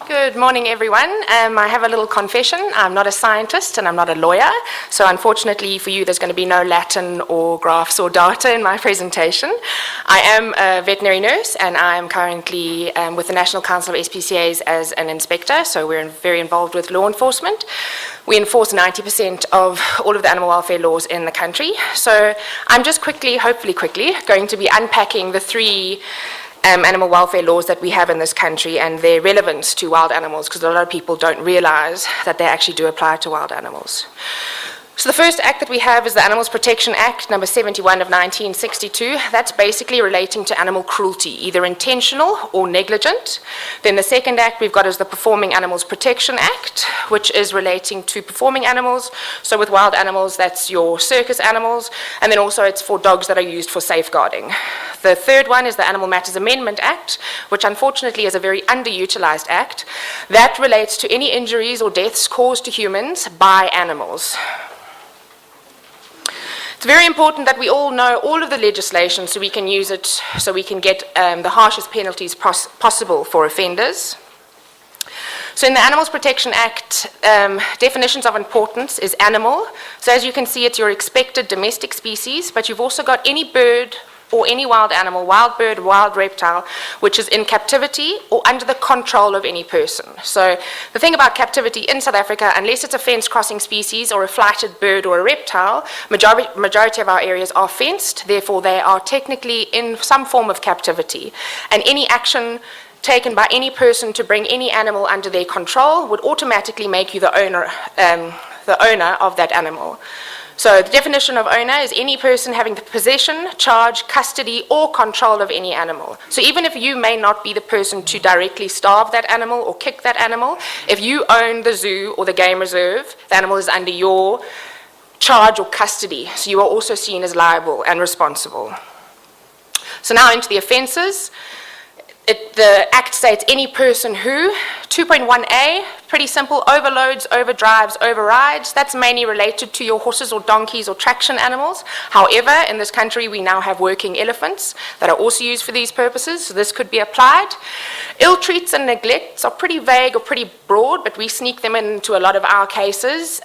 Good morning, everyone. I have a little confession. I'm not a scientist and I'm not a lawyer, so unfortunately for you there's going to be no Latin or graphs or data in my presentation. I am a veterinary nurse and I am currently with the National Council of SPCAs as an inspector, so we're very involved with law enforcement. We enforce 90% of all of the animal welfare laws in the country, so I'm just hopefully quickly, going to be unpacking the three animal welfare laws that we have in this country and their relevance to wild animals, because a lot of people don't realize that they actually do apply to wild animals. So the first act that we have is the Animals Protection Act, number 71 of 1962. That's basically relating to animal cruelty, either intentional or negligent. Then the second act we've got is the Performing Animals Protection Act, which is relating to performing animals. So with wild animals, that's your circus animals, and then also it's for dogs that are used for safeguarding. The third one is the Animal Matters Amendment Act, which unfortunately is a very underutilized act. That relates to any injuries or deaths caused to humans by animals. It's very important that we all know all of the legislation so we can use it, so we can get the harshest penalties possible for offenders. So in the Animals Protection Act, definitions of importance is animal. So as you can see, it's your expected domestic species, but you've also got any bird or any wild animal, wild bird, wild reptile, which is in captivity or under the control of any person. So the thing about captivity in South Africa, unless it's a fence-crossing species or a flighted bird or a reptile, majority of our areas are fenced, therefore they are technically in some form of captivity. And any action taken by any person to bring any animal under their control would automatically make you the owner of that animal. So the definition of owner is any person having the possession, charge, custody, or control of any animal. So even if you may not be the person to directly starve that animal or kick that animal, if you own the zoo or the game reserve, the animal is under your charge or custody. So you are also seen as liable and responsible. So now into the offences. The Act states any person who, 2.1a, pretty simple, overloads, overdrives, overrides. That's mainly related to your horses or donkeys or traction animals. However, in this country we now have working elephants that are also used for these purposes, so this could be applied. Ill treats and neglects are pretty vague or pretty broad, but we sneak them into a lot of our cases.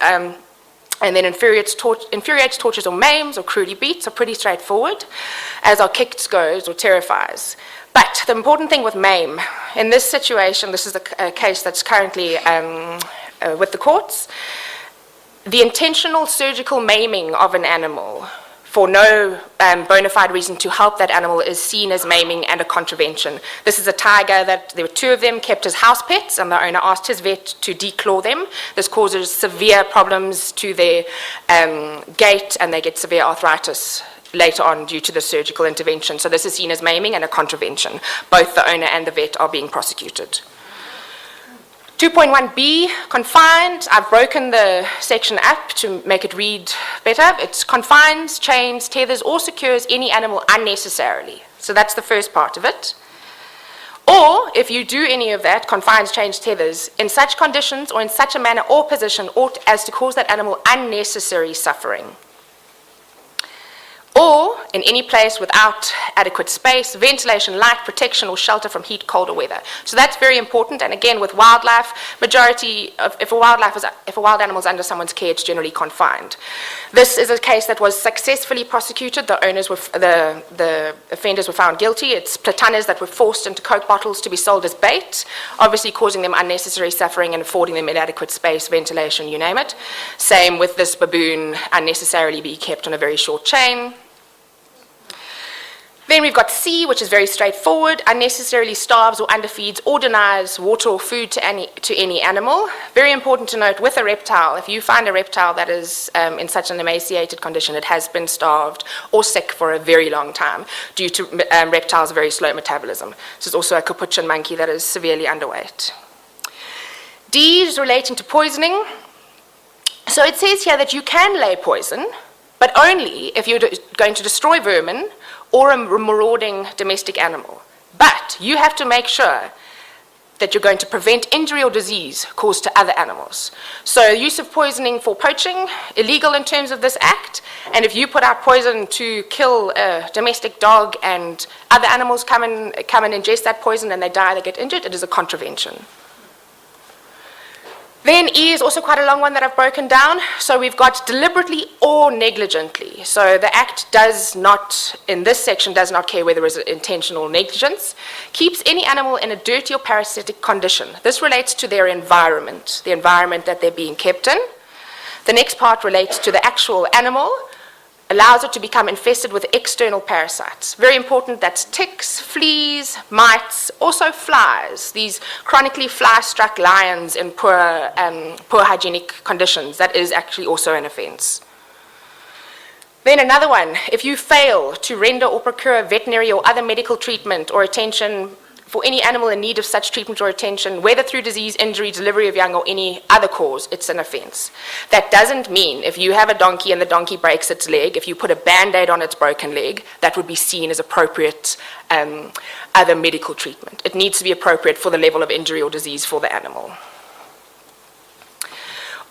And then infuriates, tortures, or maims, or cruelly beats are pretty straightforward, as are kicks, goes, or terrifies. But the important thing with maim, in this situation, this is a case that's currently with the courts, the intentional surgical maiming of an animal for no bona fide reason to help that animal is seen as maiming and a contravention. This is a tiger that there were two of them kept as house pets, and the owner asked his vet to declaw them. This causes severe problems to their gait, and they get severe arthritis later on due to the surgical intervention. So this is seen as maiming and a contravention. Both the owner and the vet are being prosecuted. 2.1b, confined. I've broken the section up to make it read better. It confines, chains, tethers, or secures any animal unnecessarily. So that's the first part of it. Or, if you do any of that, confines, chains, tethers, in such conditions or in such a manner or position ought as to cause that animal unnecessary suffering. Or in any place without adequate space, ventilation, light, protection, or shelter from heat, cold, or weather. So that's very important. And again, with wildlife, if a wild animal is under someone's care, it's generally confined. This is a case that was successfully prosecuted. The offenders were found guilty. It's platanas that were forced into Coke bottles to be sold as bait, obviously causing them unnecessary suffering and affording them inadequate space, ventilation, you name it. Same with this baboon, unnecessarily be kept on a very short chain. Then we've got C, which is very straightforward, unnecessarily starves or underfeeds or denies water or food to any animal. Very important to note with a reptile, if you find a reptile that is in such an emaciated condition, it has been starved or sick for a very long time due to reptiles' very slow metabolism. This is also a capuchin monkey that is severely underweight. D is relating to poisoning. So it says here that you can lay poison, but only if you're going to destroy vermin or a marauding domestic animal. But you have to make sure that you're going to prevent injury or disease caused to other animals. So use of poisoning for poaching, illegal in terms of this act, and if you put out poison to kill a domestic dog and other animals come and ingest that poison and they die, they get injured, it is a contravention. Then E is also quite a long one that I've broken down. So we've got deliberately or negligently. So the Act does not, in this section, does not care whether it is intentional negligence. Keeps any animal in a dirty or parasitic condition. This relates to their environment, the environment that they're being kept in. The next part relates to the actual animal, allows it to become infested with external parasites. Very important, that's ticks, fleas, mites, also flies, these chronically fly-struck lions in poor hygienic conditions. That is actually also an offence. Then another one, if you fail to render or procure veterinary or other medical treatment or attention for any animal in need of such treatment or attention, whether through disease, injury, delivery of young, or any other cause, it's an offence. That doesn't mean if you have a donkey and the donkey breaks its leg, if you put a Band-Aid on its broken leg, that would be seen as appropriate other medical treatment. It needs to be appropriate for the level of injury or disease for the animal.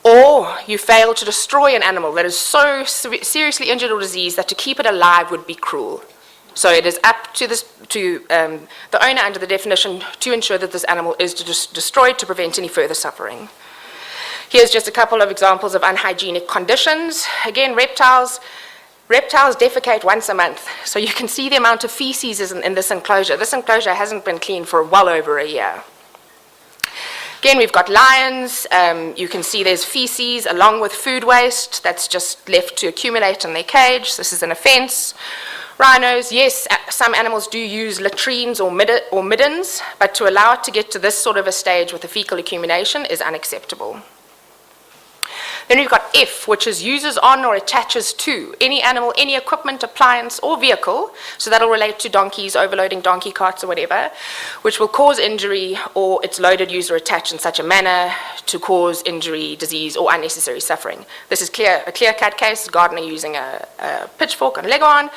Or you fail to destroy an animal that is so seriously injured or diseased that to keep it alive would be cruel. So it is up to the owner under the definition to ensure that this animal is destroyed to prevent any further suffering. Here's just a couple of examples of unhygienic conditions. Again, reptiles defecate once a month. So you can see the amount of feces in this enclosure. This enclosure hasn't been cleaned for well over a year. Again, we've got lions. You can see there's feces along with food waste that's just left to accumulate in their cage. This is an offence. Rhinos, yes, some animals do use latrines or middens, but to allow it to get to this sort of a stage with the fecal accumulation is unacceptable. Then we've got F, which is uses on or attaches to any animal, any equipment, appliance, or vehicle, so that'll relate to donkeys, overloading donkey carts or whatever, which will cause injury or it's loaded, used, or attached in such a manner to cause injury, disease, or unnecessary suffering. This is a clear-cut case, gardener using a pitchfork and Lego on.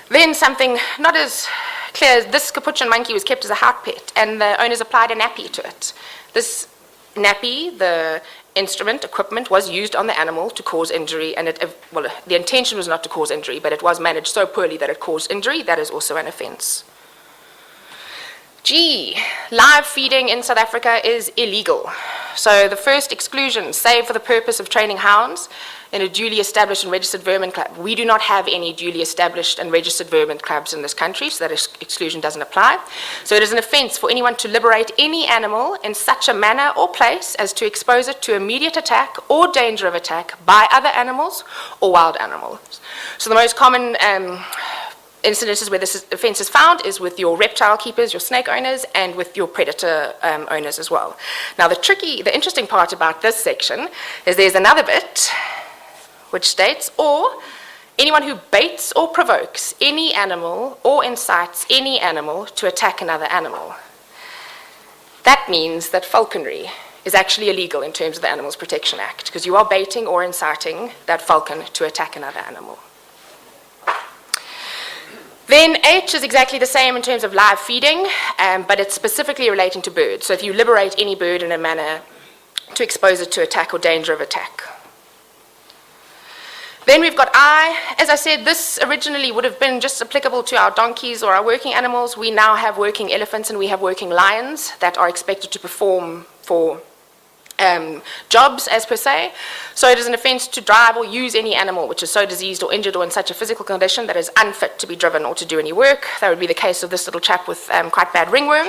Then something not as clear as this capuchin monkey was kept as a house pet, and the owners applied a nappy to it. This nappy, the instrument, equipment, was used on the animal to cause injury, and the intention was not to cause injury, but it was managed so poorly that it caused injury. That is also an offence. G, live feeding in South Africa is illegal. So the first exclusion, save for the purpose of training hounds in a duly established and registered vermin club. We do not have any duly established and registered vermin clubs in this country, so that exclusion doesn't apply. So it is an offence for anyone to liberate any animal in such a manner or place as to expose it to immediate attack or danger of attack by other animals or wild animals. So the most common incidences where this offence is found is with your reptile keepers, your snake owners, and with your predator owners as well. Now the interesting part about this section is there's another bit which states, or anyone who baits or provokes any animal or incites any animal to attack another animal. That means that falconry is actually illegal in terms of the Animals Protection Act, because you are baiting or inciting that falcon to attack another animal. Then H is exactly the same in terms of live feeding, but it's specifically relating to birds. So if you liberate any bird in a manner to expose it to attack or danger of attack. Then we've got I. As I said, this originally would have been just applicable to our donkeys or our working animals. We now have working elephants and we have working lions that are expected to perform for jobs as per se. So it is an offence to drive or use any animal which is so diseased or injured or in such a physical condition that is unfit to be driven or to do any work. That would be the case of this little chap with quite bad ringworm.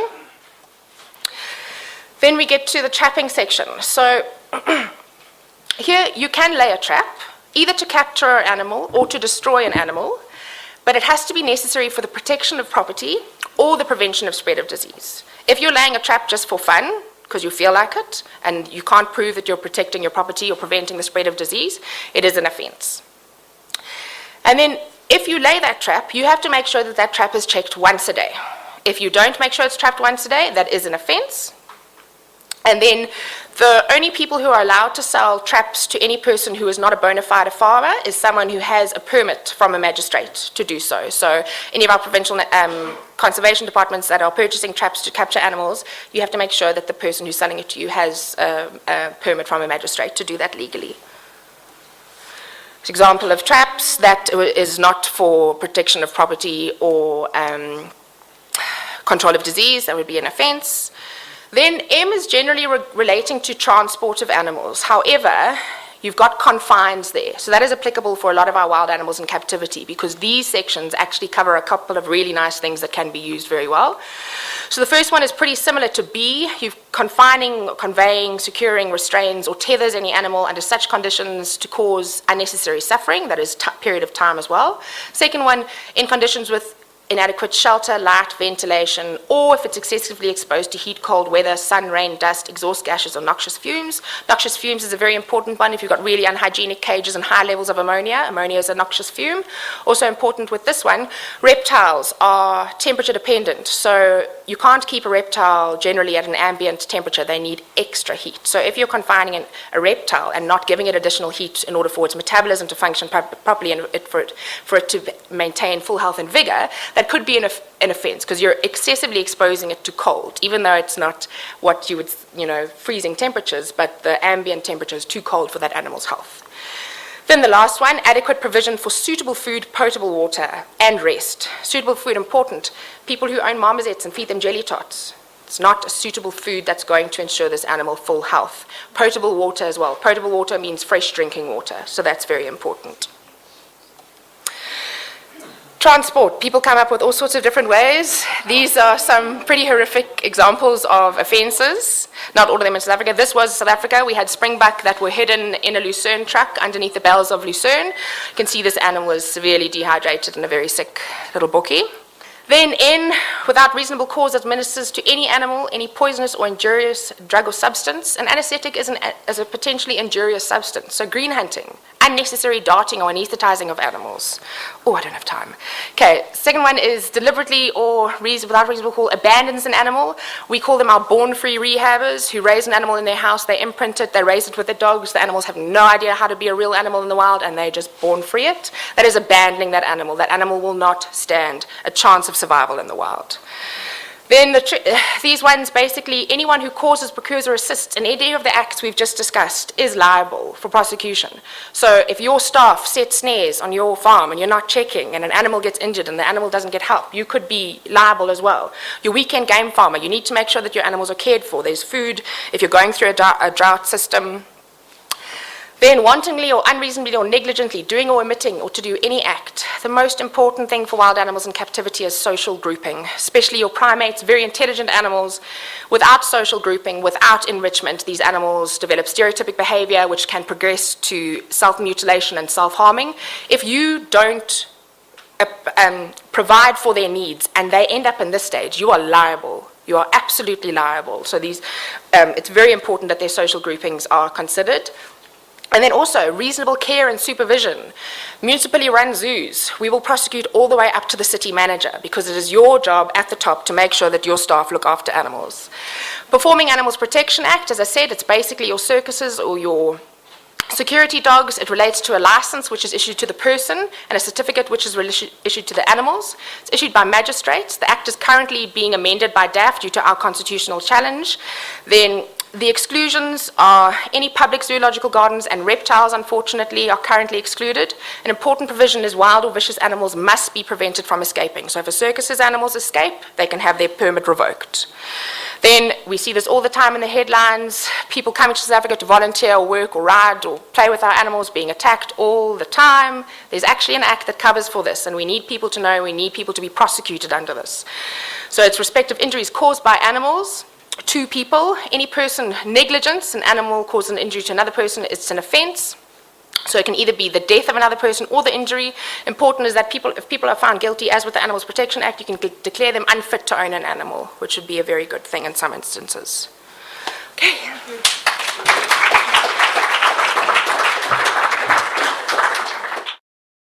Then we get to the trapping section. So here you can lay a trap, either to capture an animal or to destroy an animal, but it has to be necessary for the protection of property or the prevention of spread of disease. If you're laying a trap just for fun, because you feel like it, and you can't prove that you're protecting your property or preventing the spread of disease, it is an offence. And then if you lay that trap, you have to make sure that that trap is checked once a day. If you don't make sure it's trapped once a day, that is an offence. And then the only people who are allowed to sell traps to any person who is not a bona fide farmer is someone who has a permit from a magistrate to do so. So any of our provincial conservation departments that are purchasing traps to capture animals, you have to make sure that the person who's selling it to you has a permit from a magistrate to do that legally. Example of traps that is not for protection of property or control of disease, that would be an offence. Then M is generally relating to transport of animals. However, you've got confines there. So that is applicable for a lot of our wild animals in captivity, because these sections actually cover a couple of really nice things that can be used very well. So the first one is pretty similar to B. You're confining, conveying, securing, restrains, or tethers any animal under such conditions to cause unnecessary suffering. That is period of time as well. Second one, in conditions with inadequate shelter, light, ventilation, or if it's excessively exposed to heat, cold weather, sun, rain, dust, exhaust gases, or noxious fumes. Noxious fumes is a very important one if you've got really unhygienic cages and high levels of ammonia. Ammonia is a noxious fume. Also important with this one, reptiles are temperature dependent. So you can't keep a reptile generally at an ambient temperature. They need extra heat. So if you're confining a reptile and not giving it additional heat in order for its metabolism to function properly and for it to maintain full health and vigor, that could be an offense, because you're excessively exposing it to cold, even though it's not what you would, freezing temperatures, but the ambient temperature is too cold for that animal's health. Then the last one, adequate provision for suitable food, potable water, and rest. Suitable food, important. People who own marmosets and feed them jelly tots. It's not a suitable food that's going to ensure this animal full health. Potable water as well. Potable water means fresh drinking water, so that's very important. Transport. People come up with all sorts of different ways. These are some pretty horrific examples of offences. Not all of them in South Africa. This was South Africa. We had Springback that were hidden in a Lucerne truck underneath the bells of Lucerne. You can see this animal was severely dehydrated and a very sick little bookie. Then N, without reasonable cause, administers to any animal any poisonous or injurious drug or substance. An anesthetic is a potentially injurious substance. So green hunting, unnecessary darting or anesthetizing of animals. Oh, I don't have time. Okay, second one is deliberately or without reasonable cause abandons an animal. We call them our born-free rehabbers who raise an animal in their house, they imprint it, they raise it with the dogs. The animals have no idea how to be a real animal in the wild and they just born-free it. That is abandoning that animal. That animal will not stand a chance of survival in the wild. Then these ones, basically, anyone who causes, procures, or assists in any of the acts we've just discussed is liable for prosecution. So if your staff set snares on your farm and you're not checking and an animal gets injured and the animal doesn't get help, you could be liable as well. Your weekend game farmer, you need to make sure that your animals are cared for. There's food. If you're going through a drought system, then wantonly or unreasonably or negligently doing or omitting or to do any act. The most important thing for wild animals in captivity is social grouping, especially your primates, very intelligent animals. Without social grouping, without enrichment, these animals develop stereotypic behavior which can progress to self-mutilation and self-harming. If you don't provide for their needs and they end up in this stage, you are liable. You are absolutely liable. So it's very important that their social groupings are considered. And then also, reasonable care and supervision. Municipally run zoos, we will prosecute all the way up to the city manager because it is your job at the top to make sure that your staff look after animals. Performing Animals Protection Act, as I said, it's basically your circuses or your security dogs. It relates to a license which is issued to the person and a certificate which is issued to the animals. It's issued by magistrates. The act is currently being amended by DAF due to our constitutional challenge. Then the exclusions are any public zoological gardens and reptiles, unfortunately, are currently excluded. An important provision is wild or vicious animals must be prevented from escaping. So if a circus's animals escape, they can have their permit revoked. Then we see this all the time in the headlines. People coming to South Africa to volunteer or work or ride or play with our animals being attacked all the time. There's actually an act that covers for this, and we need people to know, we need people to be prosecuted under this. So it's respective injuries caused by animals to people. Any person negligence, an animal causes an injury to another person, it's an offence. So it can either be the death of another person or the injury. Important is that if people are found guilty, as with the Animals Protection Act, you can declare them unfit to own an animal, which would be a very good thing in some instances. Okay.